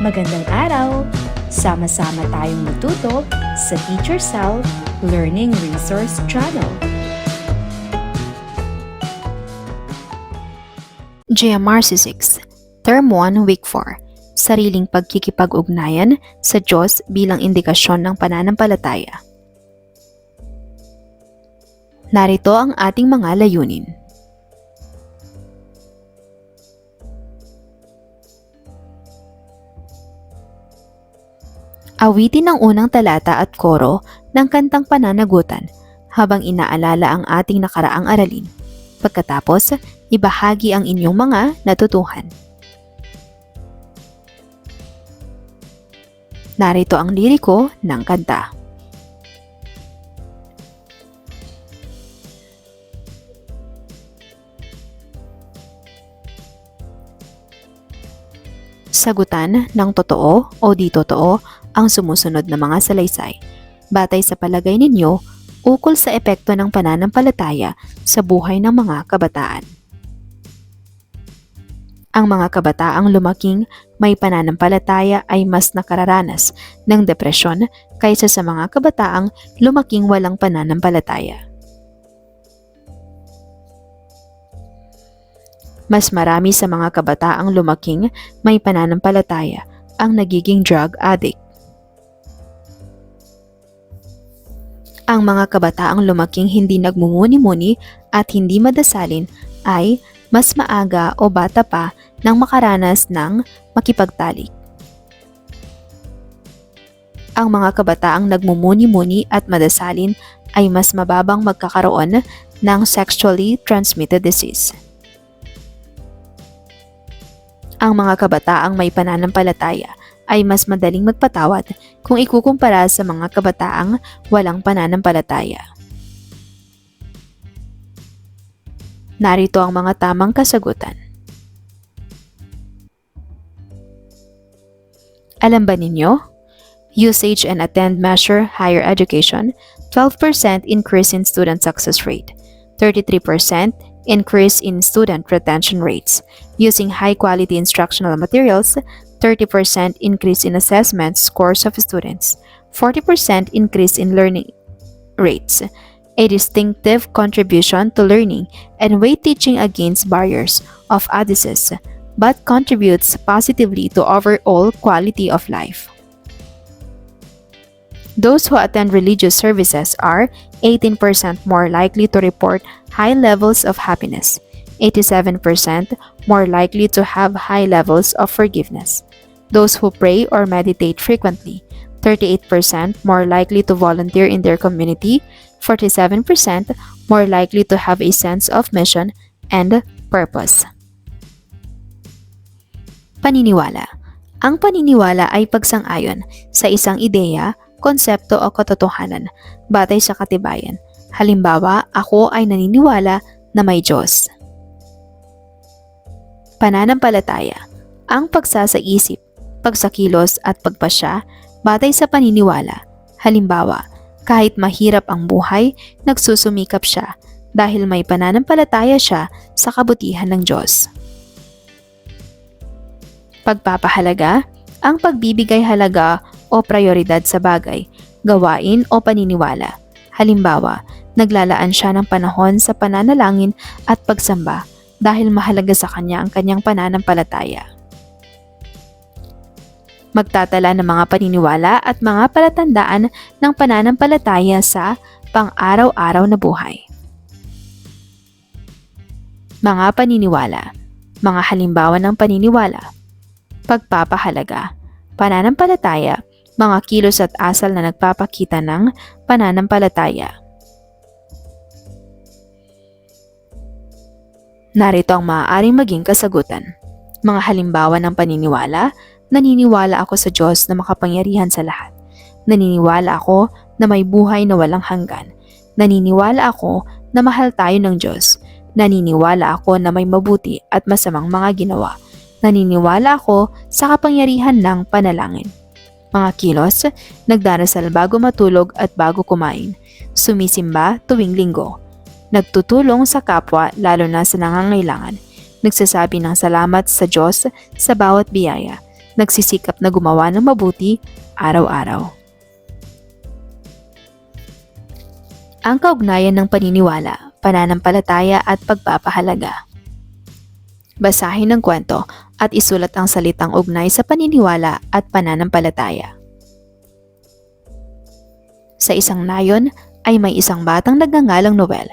Magandang araw! Sama-sama tayong matuto sa Teacher Sal Learning Resource Channel. GMRC 6, Term 1, Week 4, Sariling pagkikipag-ugnayan sa Diyos bilang indikasyon ng pananampalataya. Narito ang ating mga layunin. Awitin ang unang talata at koro ng kantang pananagutan habang inaalala ang ating nakaraang aralin. Pagkatapos, ibahagi ang inyong mga natutuhan. Narito ang liriko ng kanta. Sagutan ng totoo o di totoo ang sumusunod na mga salaysay. Batay sa palagay ninyo, ukol sa epekto ng pananampalataya sa buhay ng mga kabataan. Ang mga kabataang lumaking may pananampalataya ay mas nakararanas ng depresyon kaysa sa mga kabataang lumaking walang pananampalataya. Mas marami sa mga kabataang lumaking may pananampalataya ang nagiging drug addict. Ang mga kabataang lumaking hindi nagmumuni-muni at hindi madasalin ay mas maaga o bata pa nang makaranas ng makipagtalik. Ang mga kabataang nagmumuni-muni at madasalin ay mas mababang magkakaroon ng sexually transmitted disease. Ang mga kabataang may pananampalataya ay mas madaling magpatawad kung ikukumpara sa mga kabataang walang pananampalataya. Narito ang mga tamang kasagutan. Alam ba ninyo? Usage and attend measure higher education, 12% increase in student success rate, 33% increase in student retention rates. Using high-quality instructional materials, 30% increase in assessment scores of students, 40% increase in learning rates, a distinctive contribution to learning and weight teaching against barriers of odysseus, but contributes positively to overall quality of life. Those who attend religious services are 18% more likely to report high levels of happiness, 87% more likely to have high levels of forgiveness. Those who pray or meditate frequently, 38% more likely to volunteer in their community, 47% more likely to have a sense of mission and purpose. Paniniwala. Ang paniniwala ay pagsang-ayon sa isang ideya, konsepto o katotohanan batay sa katibayan. Halimbawa, ako ay naniniwala na may Diyos. Pananampalataya. Ang pagsasaisip, pagsakilos at pagpasya batay sa paniniwala. Halimbawa, kahit mahirap ang buhay, nagsusumikap siya dahil may pananampalataya siya sa kabutihan ng Diyos. Pagpapahalaga. Ang pagbibigay halaga o prioridad sa bagay, gawain o paniniwala. Halimbawa, naglalaan siya ng panahon sa pananalangin at pagsamba dahil mahalaga sa kanya ang kanyang pananampalataya. Magtatala ng mga paniniwala at mga palatandaan ng pananampalataya sa pang-araw-araw na buhay. Mga paniniwala. Mga halimbawa ng paniniwala. Pagpapahalaga, pananampalataya, mga kilos at asal na nagpapakita ng pananampalataya. Narito ang maaaring maging kasagutan. Mga halimbawa ng paniniwala, naniniwala ako sa Diyos na makapangyarihan sa lahat. Naniniwala ako na may buhay na walang hanggan. Naniniwala ako na mahal tayo ng Diyos. Naniniwala ako na may mabuti at masamang mga ginawa. Naniniwala ako sa kapangyarihan ng panalangin. Mga kilos, nagdarasal bago matulog at bago kumain. Sumisimba tuwing linggo. Nagtutulong sa kapwa lalo na sa nangangailangan. Nagsasabi ng salamat sa Diyos sa bawat biyaya. nagsisikap na gumawa ng mabuti araw-araw. Ang kaugnayan ng paniniwala, pananampalataya at pagpapahalaga. Basahin ang kwento at isulat ang salitang ugnay sa paniniwala at pananampalataya. Sa isang nayon ay may isang batang nagngangalang Noel.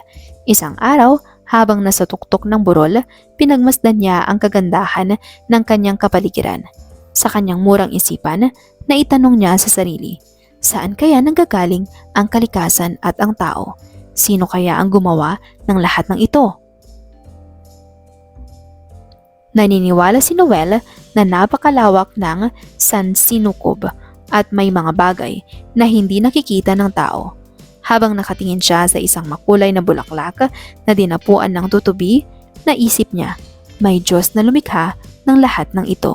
Isang araw, habang nasa tuktok ng burol, pinagmasdan niya ang kagandahan ng kanyang kapaligiran. Sa kanyang murang isipan, naitanong niya sa sarili, saan kaya nanggagaling ang kalikasan at ang tao? Sino kaya ang gumawa ng lahat ng ito? Naniniwala si Noel na napakalawak ng sansinukob at may mga bagay na hindi nakikita ng tao. Habang nakatingin siya sa isang makulay na bulaklak na dinapuan ng tutubi, naisip niya, may Diyos na lumikha ng lahat ng ito.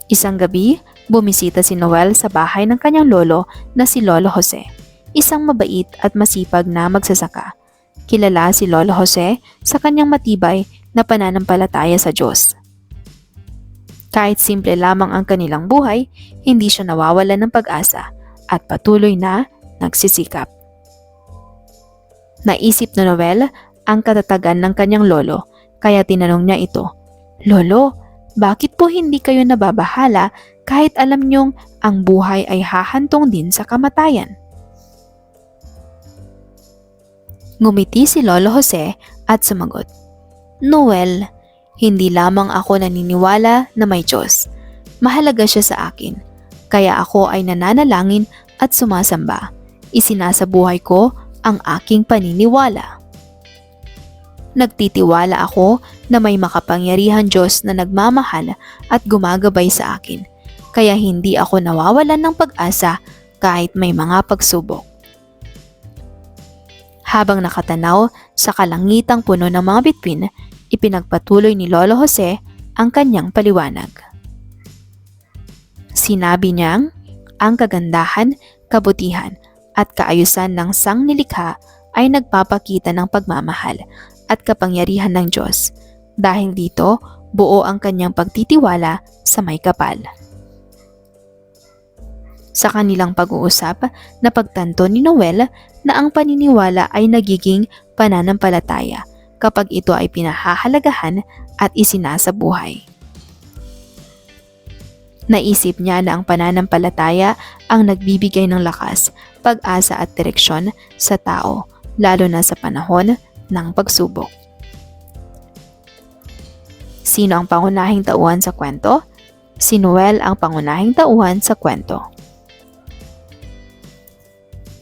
Isang gabi, bumisita si Noel sa bahay ng kanyang lolo na si Lolo Jose, isang mabait at masipag na magsasaka. Kilala si Lolo Jose sa kanyang matibay na pananampalataya sa Diyos. Kahit simple lamang ang kanilang buhay, hindi siya nawawalan ng pag-asa at patuloy na nagsisikap. Naisip ni Noel ang katatagan ng kanyang lolo, kaya tinanong niya ito, "Lolo, bakit po hindi kayo nababahala kahit alam niyong ang buhay ay hahantong din sa kamatayan?" Ngumiti si Lolo Jose at sumagot, "Noel, hindi lamang ako naniniwala na may Diyos. Mahalaga siya sa akin. Kaya ako ay nananalangin at sumasamba. Isinasabuhay ko ang aking paniniwala. Nagtitiwala ako na may makapangyarihan Diyos na nagmamahal at gumagabay sa akin. Kaya hindi ako nawawalan ng pag-asa kahit may mga pagsubok." Habang nakatanaw sa kalangitang puno ng mga bituin, ipinagpatuloy ni Lolo Jose ang kanyang paliwanag. Sinabi niyang ang kagandahan, kabutihan at kaayusan ng sangnilikha ay nagpapakita ng pagmamahal at kapangyarihan ng Diyos. Dahil dito, buo ang kanyang pagtitiwala sa may kapal. Sa kanilang pag-uusap, napagtanto ni Noel na ang paniniwala ay nagiging pananampalataya kapag ito ay pinahahalagahan at isinasabuhay. Naisip niya na ang pananampalataya ang nagbibigay ng lakas, pag-asa at direksyon sa tao, lalo na sa panahon ng pagsubok. Sino ang pangunahing tauhan sa kwento? Si Noel ang pangunahing tauhan sa kwento.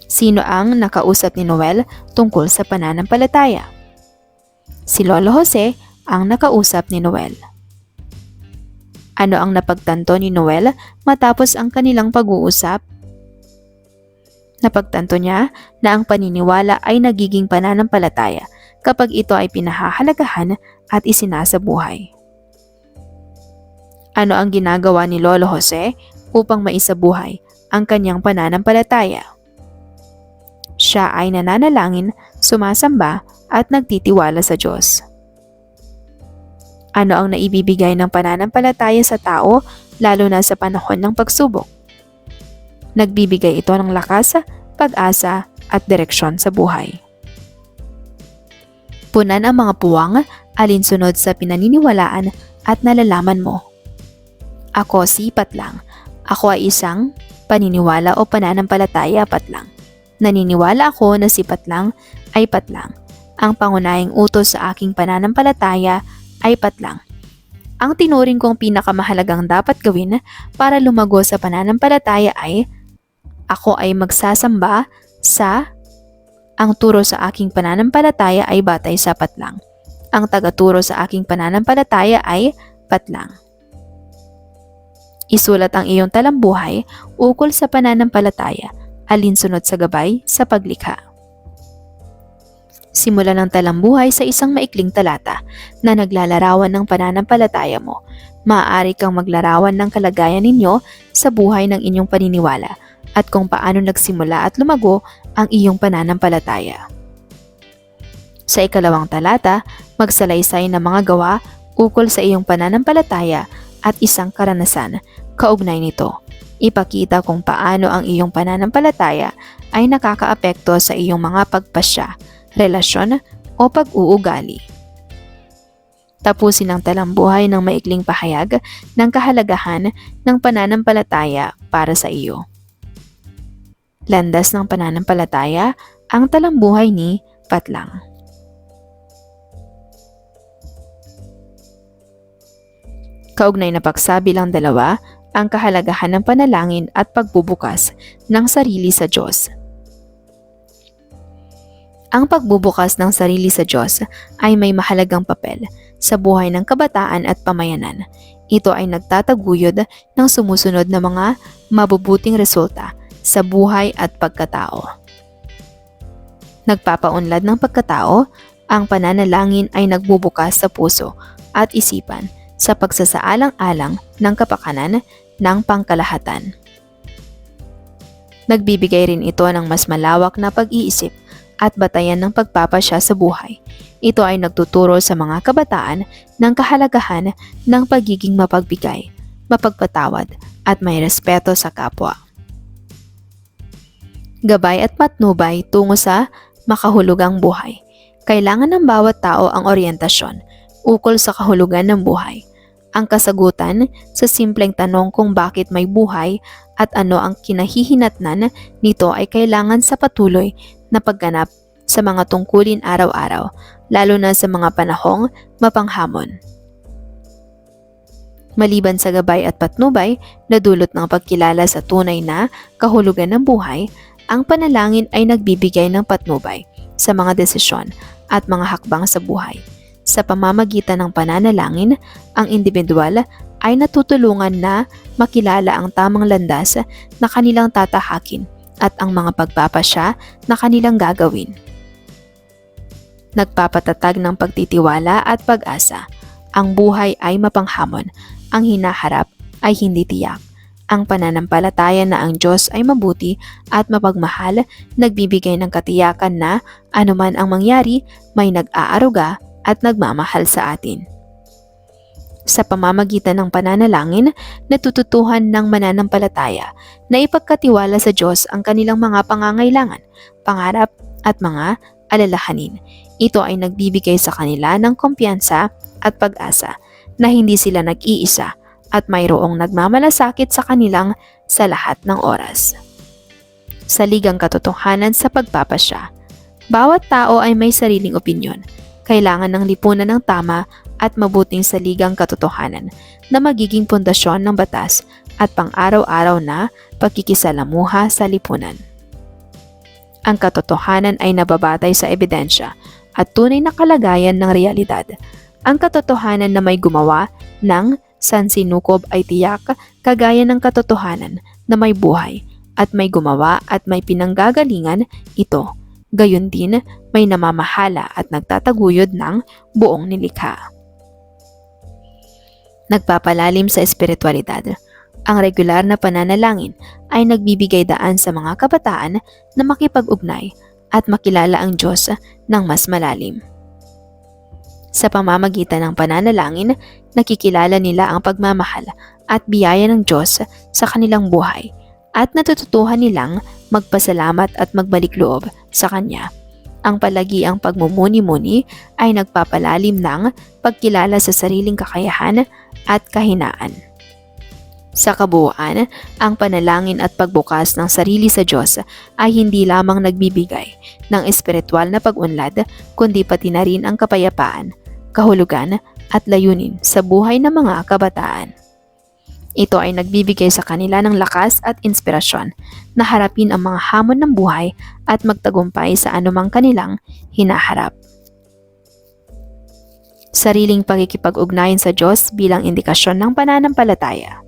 Sino ang nakausap ni Noel tungkol sa pananampalataya? Si Lolo Jose ang nakausap ni Noel. Ano ang napagtanto ni Noel matapos ang kanilang pag-uusap? Napagtanto niya na ang paniniwala ay nagiging pananampalataya kapag ito ay pinahahalagahan at isinasabuhay. Ano ang ginagawa ni Lolo Jose upang maisabuhay ang kanyang pananampalataya? Siya ay nananalangin, sumasamba at nagtitiwala sa Diyos. Ano ang naibibigay ng pananampalataya sa tao lalo na sa panahon ng pagsubok? Nagbibigay ito ng lakas, pag-asa at direksyon sa buhay. Punan ang mga puwang alinsunod sa pinaniniwalaan at nalalaman mo. Ako si Patlang. Ako ay isang paniniwala o pananampalataya patlang. Naniniwala ako na si Patlang ay patlang. Ang pangunahing utos sa aking pananampalataya ay patlang. Ang tinuring kong pinakamahalagang dapat gawin para lumago sa pananampalataya ay ako ay magsasamba sa ang turo sa aking pananampalataya ay batay sa patlang. Ang tagaturo sa aking pananampalataya ay patlang. Isulat ang iyong talambuhay ukol sa pananampalataya alinsunod sa gabay sa paglikha. Simula ng talambuhay sa isang maikling talata na naglalarawan ng pananampalataya mo. Maaari kang maglarawan ng kalagayan ninyo sa buhay ng inyong paniniwala at kung paano nagsimula at lumago ang iyong pananampalataya. Sa ikalawang talata, magsalaysay ng mga gawa ukol sa iyong pananampalataya at isang karanasan kaugnay nito. Ipakita kung paano ang iyong pananampalataya ay nakakaapekto sa iyong mga pagpasya, relasyon o pag-uugali. Tapusin ang talambuhay ng maikling pahayag ng kahalagahan ng pananampalataya para sa iyo. Landas ng pananampalataya, ang talambuhay ni Patlang. Kaugnay na paksa bilang 2, ang kahalagahan ng panalangin at pagbubukas ng sarili sa Diyos. Ang pagbubukas ng sarili sa Diyos ay may mahalagang papel sa buhay ng kabataan at pamayanan. Ito ay nagtataguyod ng sumusunod na mga mabubuting resulta sa buhay at pagkatao. Nagpapaunlad ng pagkatao, ang pananalangin ay nagbubukas sa puso at isipan sa pagsasaalang-alang ng kapakanan ng pangkalahatan. Nagbibigay rin ito ng mas malawak na pag-iisip at batayan ng pagpapasya sa buhay. Ito ay nagtuturo sa mga kabataan ng kahalagahan ng pagiging mapagbigay, mapagpatawad at may respeto sa kapwa. Gabay at patnubay tungo sa makahulugang buhay. Kailangan ng bawat tao ang oryentasyon ukol sa kahulugan ng buhay. Ang kasagutan sa simpleng tanong kung bakit may buhay at ano ang kinahihinatnan nito ay kailangan sa patuloy na pagganap sa mga tungkulin araw-araw, lalo na sa mga panahong mapanghamon. Maliban sa gabay at patnubay na dulot ng pagkilala sa tunay na kahulugan ng buhay, ang panalangin ay nagbibigay ng patnubay sa mga desisyon at mga hakbang sa buhay. Sa pamamagitan ng pananalangin, ang individual ay natutulungan na makilala ang tamang landas na kanilang tatahakin at ang mga pagpapasya na kanilang gagawin. Nagpapatatag ng pagtitiwala at pag-asa. Ang buhay ay mapanghamon, ang hinaharap ay hindi tiyak. Ang pananampalataya na ang Diyos ay mabuti at mapagmahal, nagbibigay ng katiyakan na anuman ang mangyari, may nag-aaruga at nagmamahal sa atin. Sa pamamagitan ng pananalangin, natututuhan ng mananampalataya na ipagkatiwala sa Diyos ang kanilang mga pangangailangan, pangarap at mga alalahanin. Ito ay nagbibigay sa kanila ng kumpiyansa at pag-asa na hindi sila nag-iisa at mayroong nagmamalasakit sa kanilang sa lahat ng oras. Saligang katotohanan sa pagpapasya. Bawat tao ay may sariling opinyon. Kailangan ng lipunan ng tama at mabuting saligang katotohanan na magiging pundasyon ng batas at pang-araw-araw na pagkikisalamuha sa lipunan. Ang katotohanan ay nababatay sa ebidensya at tunay na kalagayan ng realidad. Ang katotohanan na may gumawa ng sansinukob ay tiyak, kagaya ng katotohanan na may buhay at may gumawa at may pinanggagalingan ito. Gayon din, may namamahala at nagtataguyod ng buong nilikha. Nagpapalalim sa espiritualidad. Ang regular na pananalangin ay nagbibigay daan sa mga kabataan na makipag-ugnay at makilala ang Diyos ng mas malalim. Sa pamamagitan ng pananalangin, nakikilala nila ang pagmamahal at biyaya ng Diyos sa kanilang buhay at natututuhan nilang magpasalamat at magbalik loob sa Kanya. Ang palagiang pagmumuni-muni ay nagpapalalim ng pagkilala sa sariling kakayahan at kahinaan. Sa kabuuan, ang panalangin at pagbukas ng sarili sa Diyos ay hindi lamang nagbibigay ng espiritual na pag-unlad, kundi pati na rin ang kapayapaan, kahulugan at layunin sa buhay ng mga kabataan. Ito ay nagbibigay sa kanila ng lakas at inspirasyon na harapin ang mga hamon ng buhay at magtagumpay sa anumang kanilang hinaharap. Sariling pagkikipag-ugnayan sa Diyos bilang indikasyon ng pananampalataya.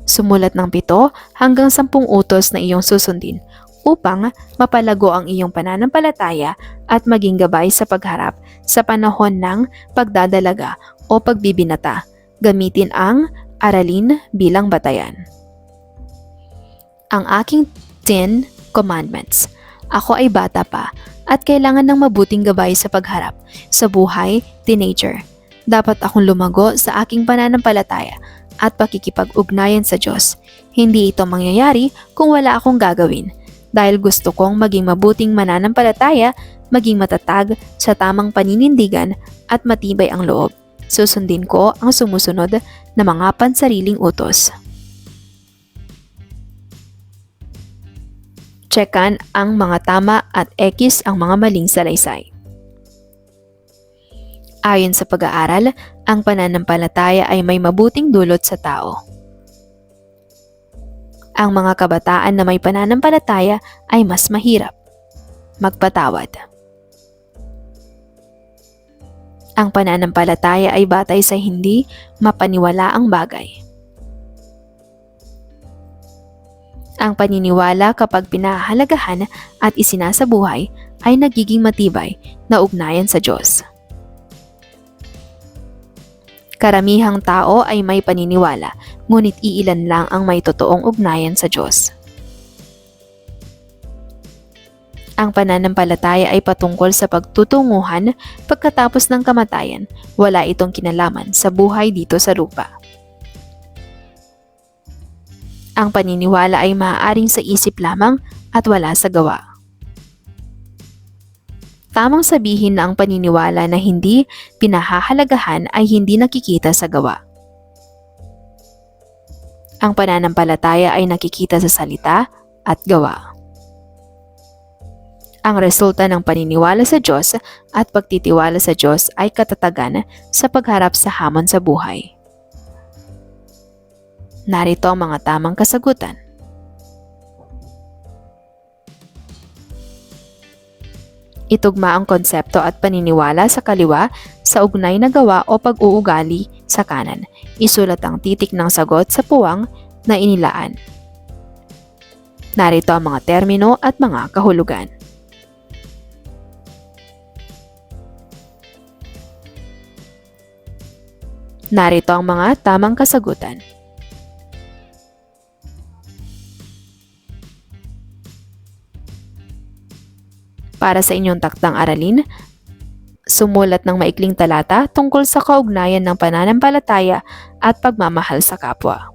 Sumulat ng 7 hanggang 10 utos na iyong susundin upang mapalago ang iyong pananampalataya at maging gabay sa pagharap sa panahon ng pagdadalaga o pagbibinata. Gamitin ang aralin bilang batayan. Ang aking 10 commandments. Ako ay bata pa at kailangan ng mabuting gabay sa pagharap sa buhay, teenager. Dapat akong lumago sa aking pananampalataya at pakikipag-ugnayan sa Diyos. Hindi ito mangyayari kung wala akong gagawin. Dahil gusto kong maging mabuting mananampalataya, maging matatag sa tamang paninindigan at matibay ang loob. Susundin ko ang sumusunod na mga pansariling utos. Tsekan ang mga tama at X ang mga maling salaysay. Ayon sa pag-aaral, ang pananampalataya ay may mabuting dulot sa tao. Ang mga kabataan na may pananampalataya ay mas mahirap magpatawad. Ang pananampalataya ay batay sa hindi mapaniwalaang bagay. Ang paniniwala kapag pinahahalagahan at isinasabuhay ay nagiging matibay na ugnayan sa Diyos. Karamihang tao ay may paniniwala, ngunit iilan lang ang may totoong ugnayan sa Diyos. Ang pananampalataya ay patungkol sa pagtutunguhan pagkatapos ng kamatayan, wala itong kinalaman sa buhay dito sa lupa. Ang paniniwala ay maaaring sa isip lamang at wala sa gawa. Tamang sabihin na ang paniniwala na hindi pinahahalagahan ay hindi nakikita sa gawa. Ang pananampalataya ay nakikita sa salita at gawa. Ang resulta ng paniniwala sa Diyos at pagtitiwala sa Diyos ay katatagan sa pagharap sa hamon sa buhay. Narito ang mga tamang kasagutan. Itugma ang konsepto at paniniwala sa kaliwa sa ugnay na gawa o pag-uugali sa kanan. Isulat ang titik ng sagot sa puwang na inilaan. Narito ang mga termino at mga kahulugan. Narito ang mga tamang kasagutan. Para sa inyong takdang aralin, sumulat ng maikling talata tungkol sa kaugnayan ng pananampalataya at pagmamahal sa kapwa.